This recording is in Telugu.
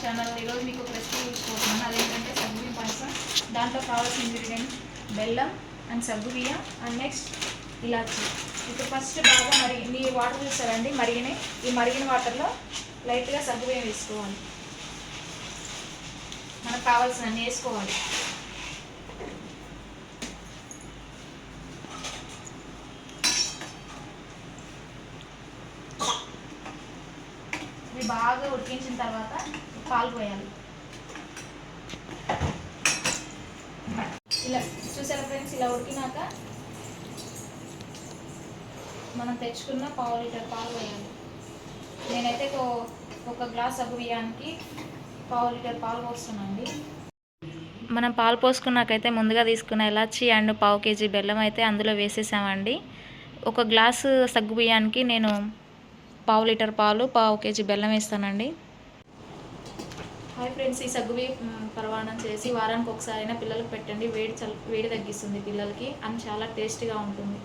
ఛానల్. ఈరోజు మీకు ఒక రెసిపీ చూసుకోతున్నాను. అదేంటంటే సగ్గుబియ్యం పాయసం. దాంట్లో కావాల్సిన ఇంగ్రీడియంట్ బెల్లం అండ్ సగ్గుబియ్యం అండ్ నెక్స్ట్ ఇలాచి. ఇప్పుడు ఫస్ట్ బాగా మీరు వాటర్ చూస్తారండి మరిగినాయి. ఈ మరిగిన వాటర్లో లైట్గా సగ్గుబియ్యం వేసుకోవాలి. మనకు కావాల్సిన అన్నీ వేసుకోవాలి. ఇవి బాగా ఉడికించిన తర్వాత పాలు పోయాలి. ఇలా చూసారా ఫ్రెండ్స్, ఇలా ఉడికినాక మనం తెచ్చుకున్న పావు లీటర్ పాలు పోయాలి. నేనైతే ఒక గ్లాస్ సగ్గు బియ్యానికి పావు లీటర్ పాలు పోస్తున్నానండి. మనం పాలు పోసుకున్నాకైతే ముందుగా తీసుకున్న ఇలాచి అండ్ పావు కేజీ బెల్లం అయితే అందులో వేసేసామండి. ఒక గ్లాసు సగ్గు బియ్యానికి నేను పావు లీటర్ పాలు పావు కేజీ బెల్లం వేస్తానండి. హాయ్ ఫ్రెండ్స్, ఈ సగ్గుబియ్యం పరవాణం చేసి వారానికి ఒకసారైనా పిల్లలకు పెట్టండి. వేడి తగ్గిస్తుంది పిల్లలకి అండ్ చాలా టేస్టీగా ఉంటుంది.